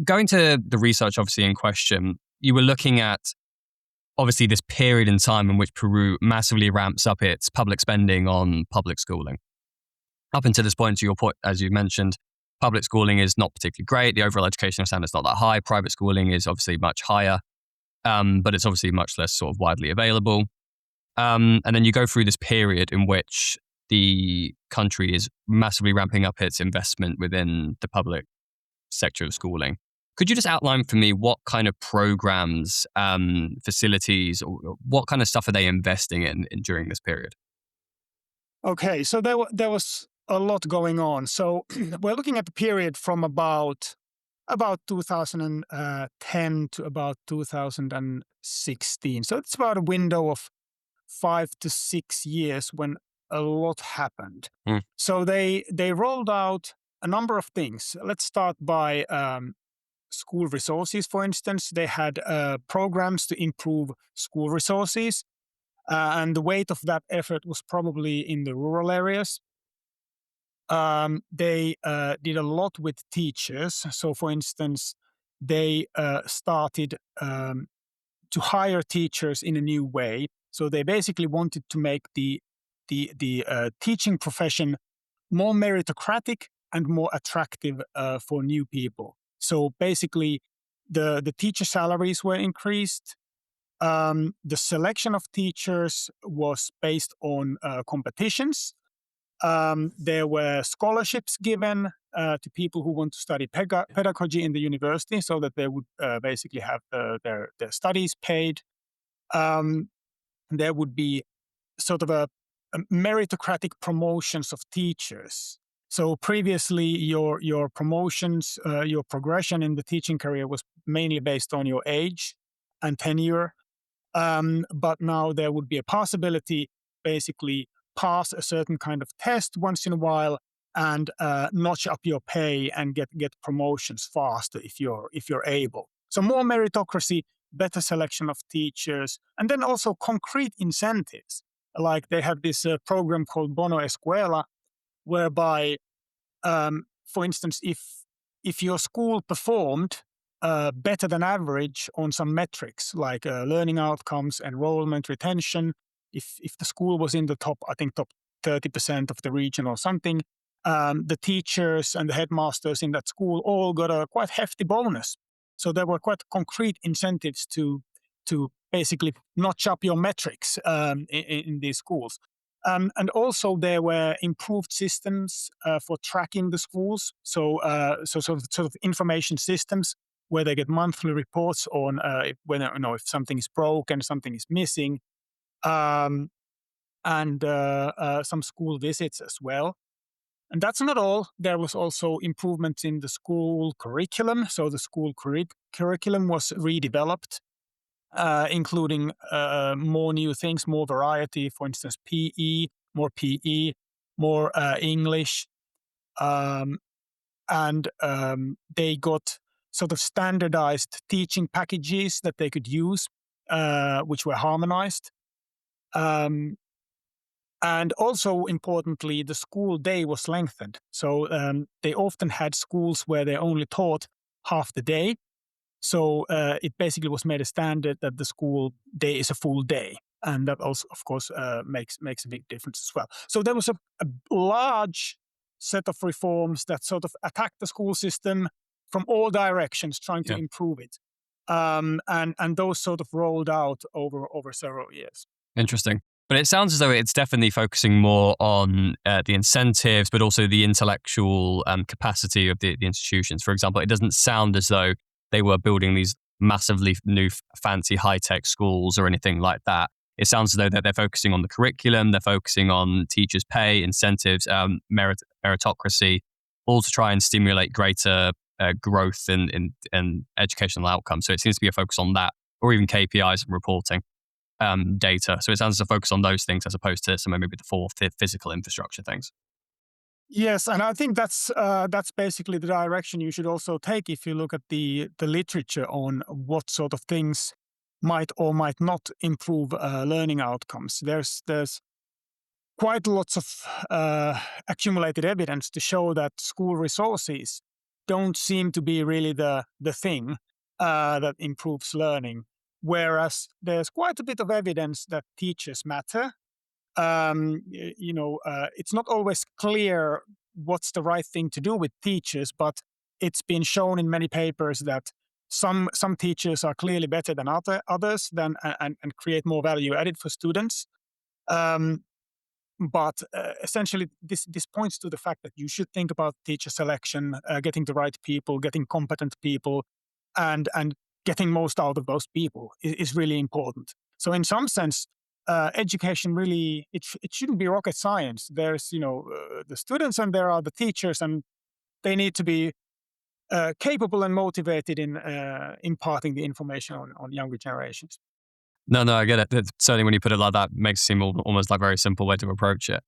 going to the research, obviously, in question, you were looking at, obviously, this period in time in which Peru massively ramps up its public spending on public schooling. Up until this point, to your point, as you mentioned, public schooling is not particularly great. The overall educational standard is not that high. Private schooling is obviously much higher, but it's obviously much less sort of widely available. And then you go through this period in which the country is massively ramping up its investment within the public sector of schooling. Could you just outline for me what kind of programs, facilities, or what kind of stuff are they investing in during this period? Okay, so there was a lot going on. So we're looking at the period from about 2010 to about 2016. So it's about a window of 5 to 6 years when a lot happened. Mm. So they rolled out a number of things. Let's start by school resources, for instance. They had programs to improve school resources, and the weight of that effort was probably in the rural areas. They did a lot with teachers. So, for instance, they started to hire teachers in a new way. So they basically wanted to make the teaching profession more meritocratic and more attractive for new people. So basically, the teacher salaries were increased. The selection of teachers was based on competitions. There were scholarships given to people who want to study pedagogy in the university, so that they would basically have their studies paid. There would be sort of a meritocratic promotions of teachers. So previously, your promotions, your progression in the teaching career was mainly based on your age and tenure. But now there would be a possibility, basically, pass a certain kind of test once in a while and notch up your pay and get promotions faster if you're able. So more meritocracy, better selection of teachers, and then also concrete incentives. Like they have this program called Bono Escuela, whereby, for instance, if your school performed better than average on some metrics like learning outcomes, enrollment, retention, if the school was in the top 30% of the region or something, the teachers and the headmasters in that school all got a quite hefty bonus. So there were quite concrete incentives to basically notch up your metrics in these schools. And also there were improved systems for tracking the schools. So sort of information systems where they get monthly reports on whether if something is broken, something is missing, and some school visits as well. And that's not all. There was also improvements in the school curriculum. So the school curriculum was redeveloped, including more new things, more variety. For instance, PE, more English, and they got sort of standardized teaching packages that they could use, which were harmonized. And also importantly, the school day was lengthened. So they often had schools where they only taught half the day. So it basically was made a standard that the school day is a full day. And that also, of course, makes a big difference as well. So there was a large set of reforms that sort of attacked the school system from all directions, trying to improve it. And those sort of rolled out over several years. Interesting. But it sounds as though it's definitely focusing more on the incentives, but also the intellectual capacity of the institutions. For example, it doesn't sound as though they were building these massively new, fancy, high-tech schools or anything like that. It sounds as though that they're focusing on the curriculum, they're focusing on teachers' pay, incentives, meritocracy, all to try and stimulate greater growth in educational outcomes. So it seems to be a focus on that, or even KPIs and reporting. Data. So it sounds to focus on those things as opposed to some maybe the physical infrastructure things. Yes, and I think that's basically the direction you should also take if you look at the literature on what sort of things might or might not improve learning outcomes. There's quite lots of accumulated evidence to show that school resources don't seem to be really the thing that improves learning. Whereas there's quite a bit of evidence that teachers matter. It's not always clear what's the right thing to do with teachers, but it's been shown in many papers that some teachers are clearly better than others and create more value added for students. Um, but essentially, this points to the fact that you should think about teacher selection, getting the right people, getting competent people, and getting most out of those people is really important. So in some sense, education really it shouldn't be rocket science. There's the students and there are the teachers, and they need to be capable and motivated in imparting the information on younger generations. No, I get it. Certainly when you put it like that, it makes it seem almost like a very simple way to approach it.